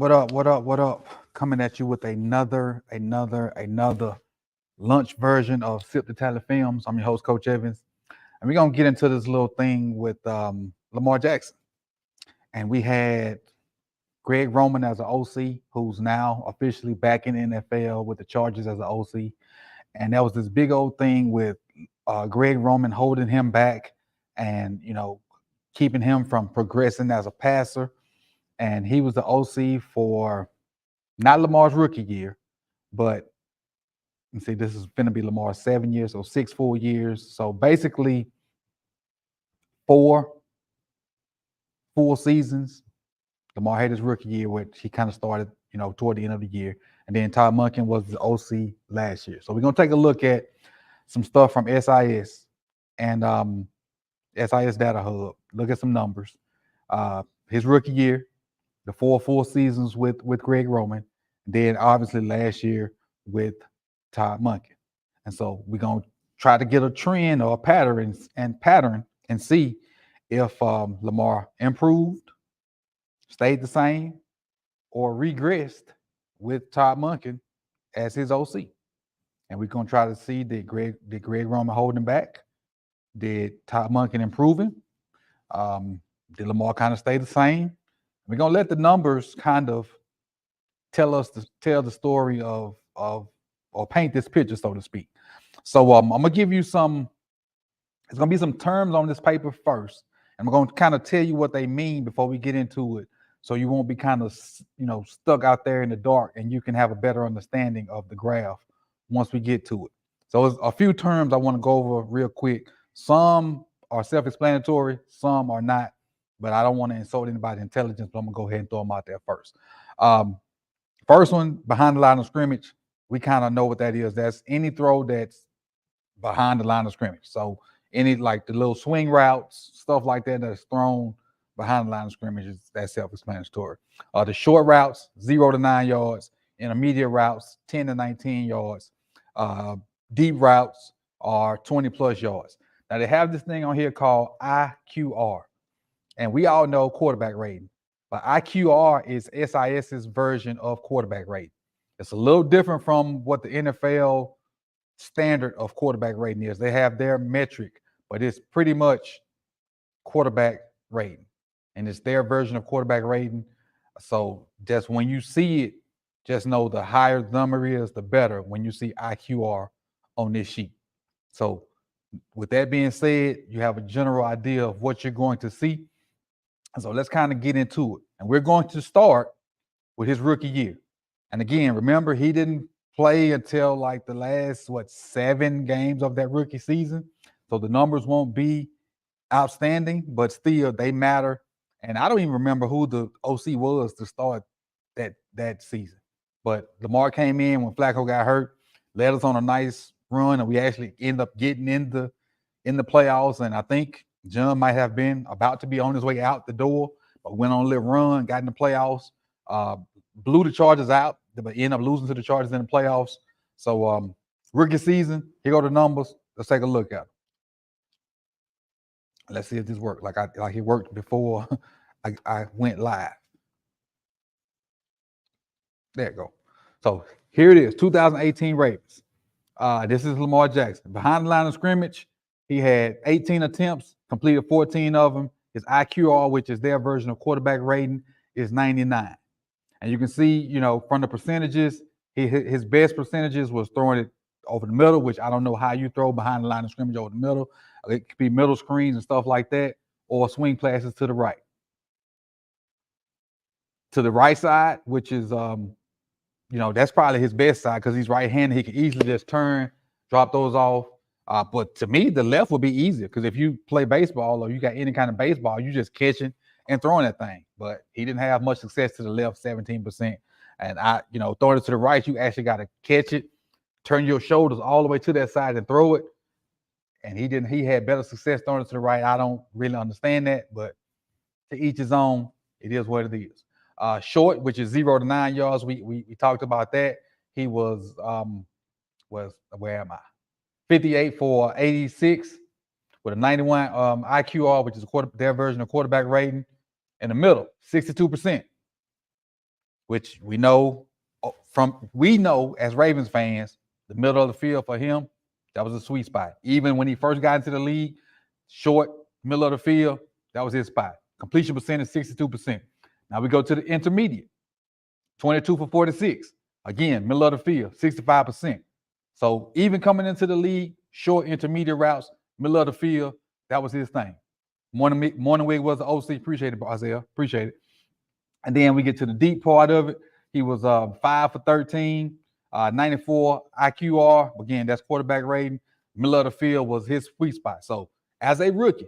What up? What up? What up? Coming at you with another lunch version of Sip the Tally Films. I'm your host, Coach Evans, and we're gonna get into this little thing with Lamar Jackson. And we had Greg Roman as an OC, who's now officially back in the NFL with the Chargers as an OC. And that was this big old thing with Greg Roman holding him back and keeping him from progressing as a passer. And he was the OC for not Lamar's rookie year, but let's see, this is going to be Lamar's 7 years, so 6 full years. So basically, 4 full seasons. Lamar had his rookie year, which he kind of started, toward the end of the year. And then Todd Monken was the OC last year. So we're going to take a look at some stuff from SIS and SIS Data Hub. Look at some numbers. His rookie year, the 4 full seasons with Greg Roman, then obviously last year with Todd Monken. And so we're going to try to get a trend or a pattern and see if Lamar improved, stayed the same, or regressed with Todd Monken as his OC. And we're going to try to see did Greg Roman hold him back? Did Todd Monken improving? Did Lamar kind of stay the same? We're going to let the numbers kind of tell the story of or paint this picture, so to speak. So I'm going to give you some, it's going to be some terms on this paper first. And I'm going to kind of tell you what they mean before we get into it. So you won't be kind of, stuck out there in the dark, and you can have a better understanding of the graph once we get to it. So there's a few terms I want to go over real quick. Some are self-explanatory, some are not, but I don't want to insult anybody's intelligence, but I'm going to go ahead and throw them out there first. First one, behind the line of scrimmage, we kind of know what that is. That's any throw that's behind the line of scrimmage. So any like the little swing routes, stuff like that that's thrown behind the line of scrimmage, that's self-explanatory. The short routes, 0 to 9 yards. Intermediate routes, 10 to 19 yards. Deep routes are 20 plus yards. Now they have this thing on here called IQR. And we all know quarterback rating. But IQR is SIS's version of quarterback rating. It's a little different from what the NFL standard of quarterback rating is. They have their metric, but it's pretty much quarterback rating. And it's their version of quarterback rating. So just when you see it, just know the higher the number is, the better when you see IQR on this sheet. So with that being said, you have a general idea of what you're going to see. So let's kind of get into it. And we're going to start with his rookie year. And again, remember, he didn't play until like the last, 7 games of that rookie season. So the numbers won't be outstanding, but still they matter. And I don't even remember who the OC was to start that season. But Lamar came in when Flacco got hurt, led us on a nice run, and we actually end up getting in the playoffs. And I think John might have been about to be on his way out the door, but went on a little run, got in the playoffs, blew the Chargers out, but ended up losing to the Chargers in the playoffs. So rookie season, here go the numbers. Let's take a look at them. Let's see if this worked like it worked before I went live. There you go. So here it is, 2018 Ravens. This is Lamar Jackson. Behind the line of scrimmage, he had 18 attempts, completed 14 of them. His IQR, which is their version of quarterback rating, is 99. And you can see, from the percentages, his best percentages was throwing it over the middle, which I don't know how you throw behind the line of scrimmage over the middle. It could be middle screens and stuff like that, or swing passes to the right. To the right side, which is, that's probably his best side because he's right-handed. He can easily just turn, drop those off. But to me, the left would be easier because if you play baseball or you got any kind of baseball, you just catching and throwing that thing. But he didn't have much success to the left, 17%. And throwing it to the right, you actually got to catch it, turn your shoulders all the way to that side and throw it. And he had better success throwing it to the right. I don't really understand that, but to each his own. It is what it is. Short, which is 0 to 9 yards. We talked about that. He was where am I? 58 for 86 with a 91 IQR, which is their version of quarterback rating. In the middle, 62%. which we know as Ravens fans, the middle of the field for him, that was a sweet spot. Even when he first got into the league, short, middle of the field, that was his spot. Completion percentage, 62%. Now we go to the intermediate, 22 for 46. Again, middle of the field, 65%. So even coming into the league, short, intermediate routes, middle of the field, that was his thing. Morningwig was the OC. Appreciate it, Isaiah. Appreciate it. And then we get to the deep part of it. He was 5 for 13, 94 IQR. Again, that's quarterback rating. Middle of the field was his sweet spot. So as a rookie,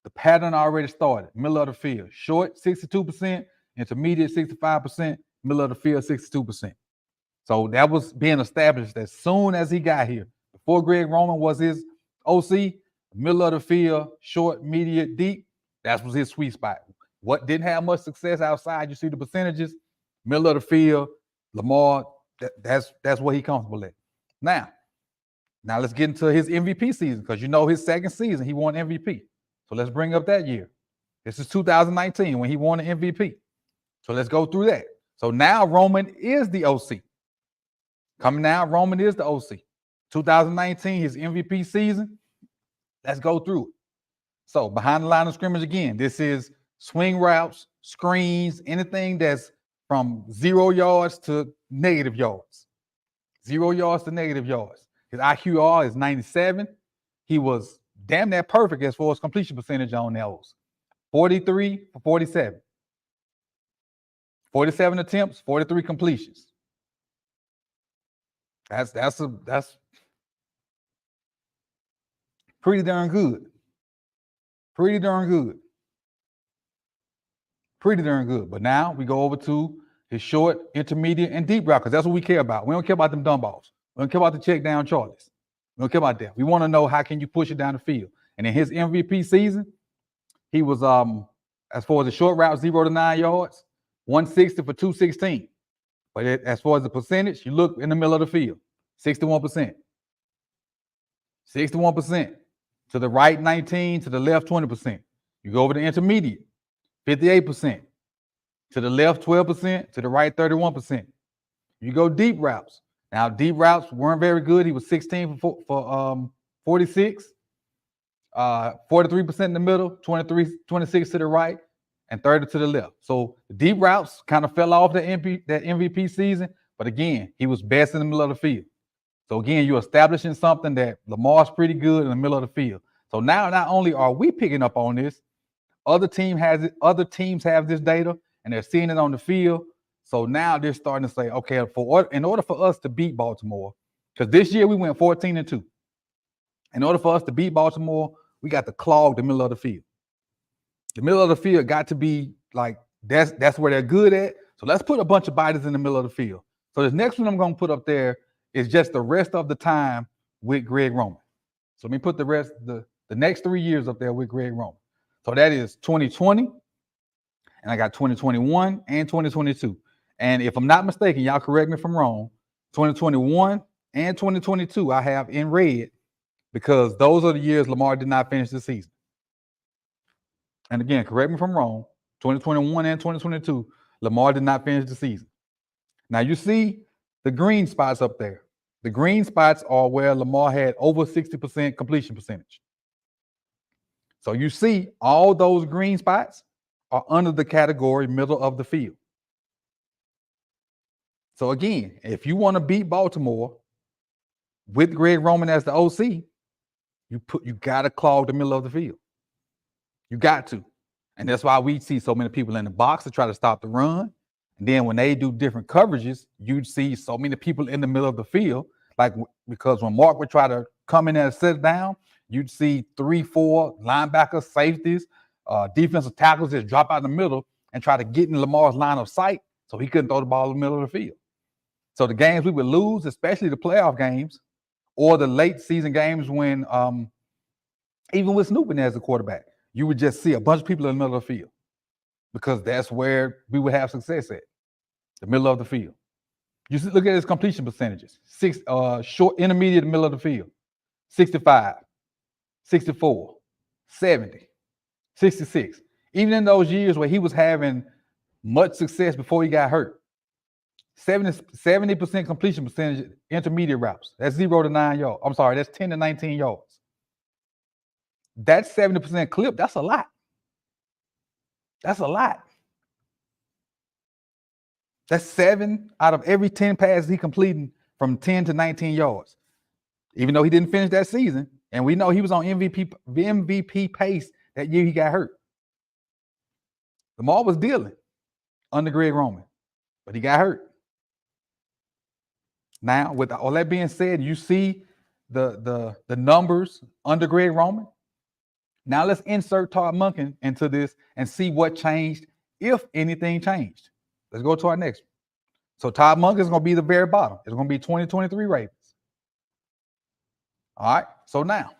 the pattern already started. Middle of the field, short 62%, intermediate 65%, middle of the field 62%. So that was being established as soon as he got here. Before Greg Roman was his OC, middle of the field, short, mediate, deep, that was his sweet spot. What didn't have much success outside, you see the percentages, middle of the field, Lamar, that's what he comfortable at. Now let's get into his MVP season, because you know his second season, he won MVP. So let's bring up that year. This is 2019 when he won the MVP. So let's go through that. So now Roman is the OC. Coming now, Roman is the OC. 2019, his MVP season. Let's go through it. So behind the line of scrimmage again, this is swing routes, screens, anything that's from 0 yards to negative yards. 0 yards to negative yards. His IQR is 97. He was damn near perfect as far as completion percentage on those. 43 for 47. 47 attempts, 43 completions. That's pretty darn good. Pretty darn good. Pretty darn good. But now we go over to his short, intermediate, and deep route, because that's what we care about. We don't care about them dumb balls. We don't care about the check down Charlies. We don't care about that. We want to know how can you push it down the field. And in his MVP season, he was as far as the short route, 0 to 9 yards, 160 for 216. But as far as the percentage, you look in the middle of the field, 61%. 61%. To the right, 19. To the left, 20%. You go over the intermediate, 58%. To the left, 12%. To the right, 31%. You go deep routes. Now, deep routes weren't very good. He was 16 for 46. 43% in the middle, 26 to the right, and 30 to the left. So the deep routes kind of fell off that MVP season. But again, he was best in the middle of the field. So again, you're establishing something that Lamar's pretty good in the middle of the field. So now not only are we picking up on this, other teams have this data and they're seeing it on the field. So now they're starting to say, okay, in order for us to beat Baltimore, because this year we went 14-2. In order for us to beat Baltimore, we got to clog the middle of the field. The middle of the field got to be like, that's where they're good at. So let's put a bunch of bodies in the middle of the field. So this next one I'm going to put up there is just the rest of the time with Greg Roman. So let me put the next 3 years up there with Greg Roman. So that is 2020, and I got 2021 and 2022. And if I'm not mistaken, y'all correct me if I'm wrong, 2021 and 2022 I have in red, because those are the years Lamar did not finish the season. And again, correct me if I'm wrong, 2021 and 2022, Lamar did not finish the season. Now you see the green spots up there. The green spots are where Lamar had over 60% completion percentage. So you see all those green spots are under the category middle of the field. So again, if you want to beat Baltimore with Greg Roman as the OC, you got to clog the middle of the field. You got to. And that's why we see so many people in the box to try to stop the run. And then when they do different coverages, you'd see so many people in the middle of the field. Like, because when Mark would try to come in and sit down, you'd see 3, 4 linebackers, safeties, defensive tackles just drop out in the middle and try to get in Lamar's line of sight so he couldn't throw the ball in the middle of the field. So the games we would lose, especially the playoff games or the late season games when, even with Snooping as the quarterback, you would just see a bunch of people in the middle of the field, because that's where we would have success at, the middle of the field. You see, look at his completion percentages. Short, intermediate, middle of the field. 65, 64, 70, 66. Even in those years where he was having much success before he got hurt. 70% completion percentage, intermediate routes. That's 0 to 9 yards. I'm sorry, that's 10 to 19 yards. That's 70% clip. That's a lot. That's a lot. That's 7 out of every 10 passes he completed from 10 to 19 yards. Even though he didn't finish that season, and we know he was on MVP pace that year he got hurt. Lamar was dealing under Greg Roman, but he got hurt. Now, with all that being said, you see the numbers under Greg Roman. Now let's insert Todd Monken into this and see what changed, if anything changed. Let's go to our next one. So Todd Monken is going to be the very bottom. It's going to be 2023 Ravens. All right. So now,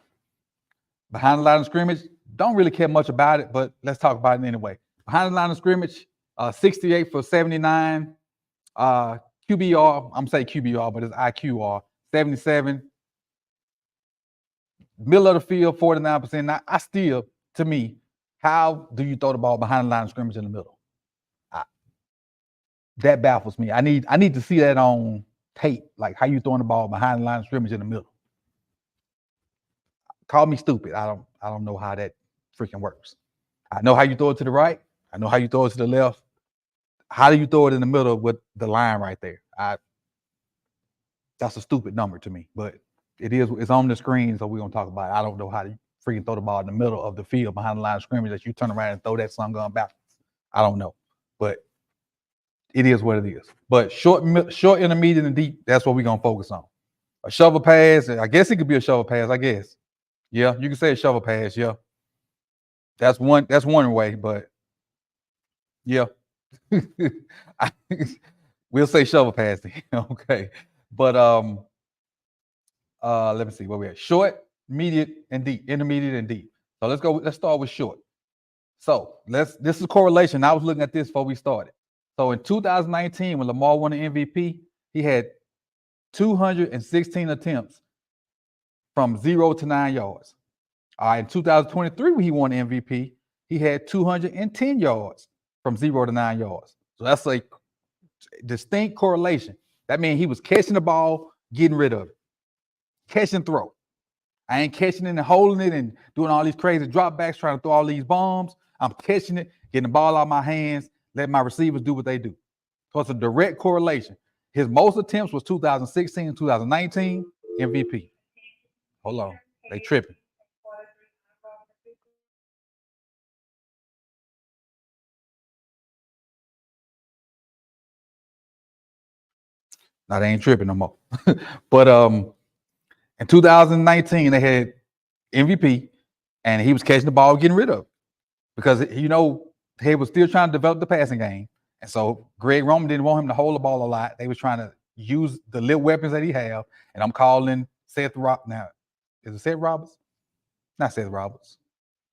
behind the line of scrimmage, don't really care much about it, but let's talk about it anyway. Behind the line of scrimmage, 68 for 79. QBR, I'm saying QBR, but it's IQR, 77. Middle of the field, 49%. Now, I still, to me, how do you throw the ball behind the line of scrimmage in the middle? That baffles me. I need to see that on tape, like how you throwing the ball behind the line of scrimmage in the middle. Call me stupid. I don't know how that freaking works. I know how you throw it to the right. I know how you throw it to the left. How do you throw it in the middle with the line right there? That's a stupid number to me, but it's on the screen, so we're gonna talk about it. I don't know how to freaking throw the ball in the middle of the field behind the line of scrimmage that you turn around and throw that sun gun backwards. I don't know, but it is what it is. But short, intermediate, and deep, that's what we're gonna focus on. A shovel pass, I guess it could be a shovel pass, I guess. Yeah, you can say a shovel pass, yeah. That's one way, but yeah. We'll say shovel pass then. Okay. But let me see where we at. Short, intermediate, and deep. So let's start with short. So this is correlation. I was looking at this before we started. So in 2019, when Lamar won the MVP, he had 216 attempts from 0 to 9 yards. All right, in 2023, when he won the MVP, he had 210 yards from 0 to 9 yards. So that's a distinct correlation. That means he was catching the ball, getting rid of it. Catch and throw. I ain't catching it and holding it and doing all these crazy dropbacks, trying to throw all these bombs. I'm catching it, getting the ball out of my hands, letting my receivers do what they do. So it's a direct correlation. His most attempts was 2016 and 2019 MVP. Hold on, they tripping. Now they ain't tripping no more. But in 2019, they had MVP, and he was catching the ball, getting rid of it. Because, they was still trying to develop the passing game. And so Greg Roman didn't want him to hold the ball a lot. They was trying to use the little weapons that he have. And I'm calling Seth Roberts. Now, is it Seth Roberts? Not Seth Roberts.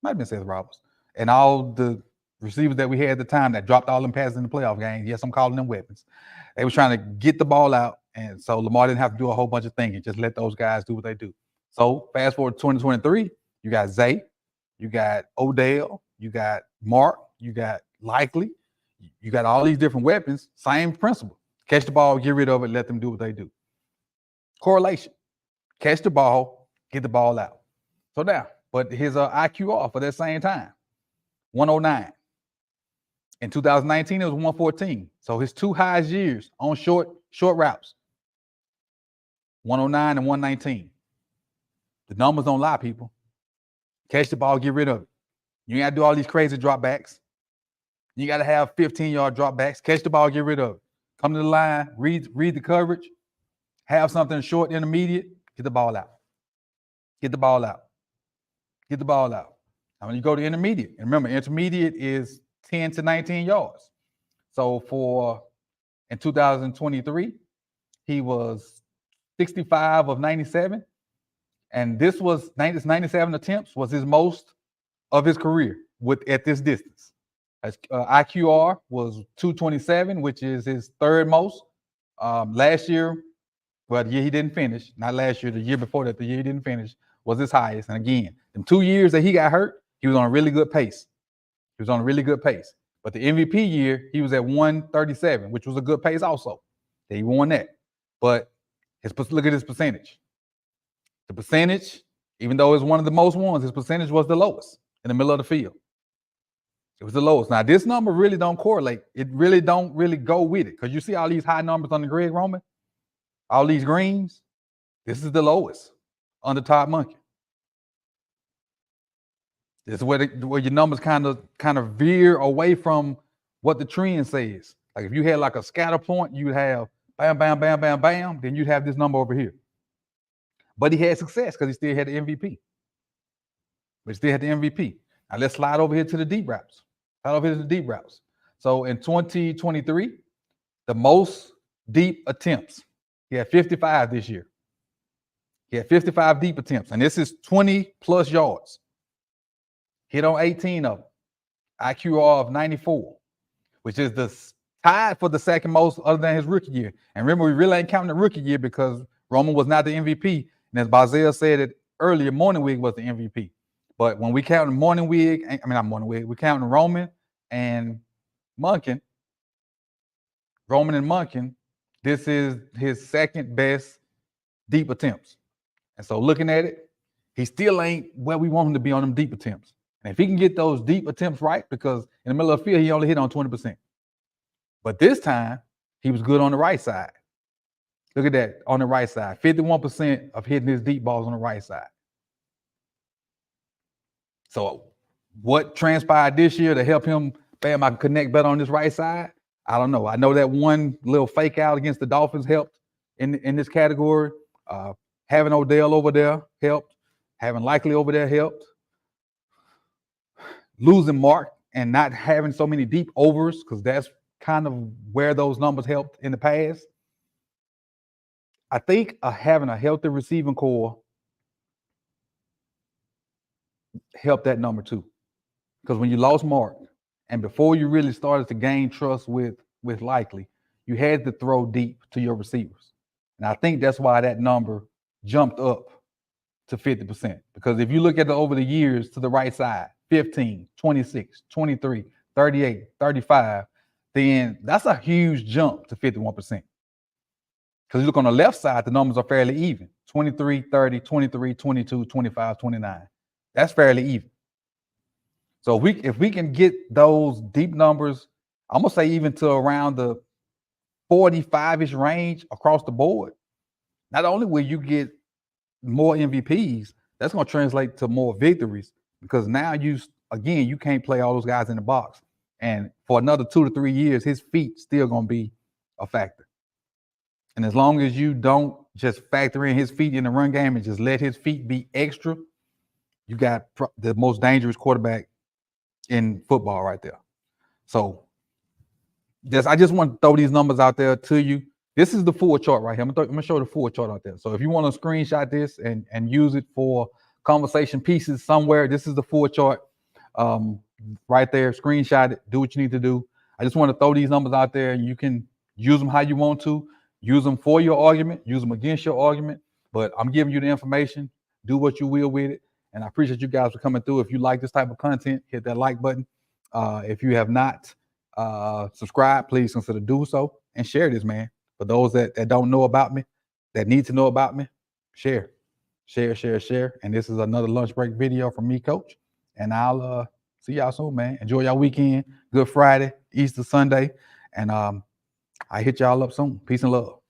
Might have been Seth Roberts. And all the receivers that we had at the time that dropped all them passes in the playoff game. Yes, I'm calling them weapons. They were trying to get the ball out. And so Lamar didn't have to do a whole bunch of thinking. Just let those guys do what they do. So fast forward to 2023, you got Zay, you got Odell, you got Mark, you got Likely, you got all these different weapons. Same principle. Catch the ball, get rid of it, let them do what they do. Correlation. Catch the ball, get the ball out. So now, but his IQR for that same time, 109. In 2019, it was 114. So his two highest years on short routes, 109 and 119. The numbers don't lie, people. Catch the ball, get rid of it. You ain't got to do all these crazy dropbacks. You got to have 15-yard dropbacks. Catch the ball, get rid of it. Come to the line, read the coverage, have something short, intermediate, get the ball out. Get the ball out. Get the ball out. Now, when you go to intermediate, and remember, intermediate is 10 to 19 yards. So in 2023, he was 65 of 97. And this 97 attempts was his most of his career at this distance. IQR was 227, which is his third most. Last year, well, the year he didn't finish, not last year, the year before that, the year he didn't finish, was his highest. And again, in 2 years that he got hurt, he was on a really good pace. But the MVP year, he was at 137, which was a good pace also. He won that. But look at his percentage. The percentage, even though it's one of the most ones, his percentage was the lowest in the middle of the field. It was the lowest. Now, this number really don't correlate. It really don't really go with it, because you see all these high numbers on the Greg Roman, all these greens. This is the lowest under Todd Monken. This is where your numbers kind of veer away from what the trend says. Like if you had like a scatter point, you'd have bam, bam, bam, bam, bam, then you'd have this number over here. But he had success because he still had the MVP. But he still had the MVP. Now let's slide over here to the deep routes. Slide over here to the deep routes. So in 2023, the most deep attempts, he had 55 this year. He had 55 deep attempts, and this is 20 plus yards. Hit on 18 of them. IQR of 94, which is the tied for the second most other than his rookie year. And remember, we really ain't counting the rookie year because Roman was not the MVP. And as Bazel said it earlier, Morningwig was the MVP. But when we count Morningwig, not Morningwig, we counting Roman and Monken. Roman and Monken, this is his second best deep attempts. And so looking at it, he still ain't where we want him to be on them deep attempts. And if he can get those deep attempts right, because in the middle of the field, he only hit on 20%. But this time, he was good on the right side. Look at that, on the right side. 51% of hitting his deep balls on the right side. So what transpired this year to help him, bam, I can connect better on this right side? I don't know. I know that one little fake out against the Dolphins helped in this category. Having Odell over there helped. Having Likely over there helped. Losing Mark and not having so many deep overs, because that's kind of where those numbers helped in the past. I think having a healthy receiving core helped that number too. Because when you lost Mark, and before you really started to gain trust with Likely, you had to throw deep to your receivers. And I think that's why that number jumped up to 50%. Because if you look at over the years to the right side, 15, 26, 23, 38, 35, then that's a huge jump to 51%. Because you look on the left side, the numbers are fairly even. 23, 30, 23, 22, 25, 29. That's fairly even. So if we can get those deep numbers, I'm going to say even to around the 45-ish range across the board, not only will you get more MVPs, that's going to translate to more victories, because now you can't play all those guys in the box. And for another 2 to 3 years, his feet still going to be a factor. And as long as you don't just factor in his feet in the run game and just let his feet be extra, you got the most dangerous quarterback in football right there. So I just want to throw these numbers out there to you. This is the full chart right here. I'm going to show the full chart out there. So if you want to screenshot this and use it for conversation pieces somewhere, this is the full chart right there. Screenshot it. Do what you need to do. I just want to throw these numbers out there. You can use them how you want to. Use them for your argument. Use them against your argument. But I'm giving you the information. Do what you will with it. And I appreciate you guys for coming through. If you like this type of content, hit that like button. If you have not subscribed, please consider do so and share this, man. For those that don't know about me, that need to know about me, share. And this is another lunch break video from me, Coach. And I'll see y'all soon, man. Enjoy y'all weekend. Good Friday, Easter Sunday. And I hit y'all up soon. Peace and love.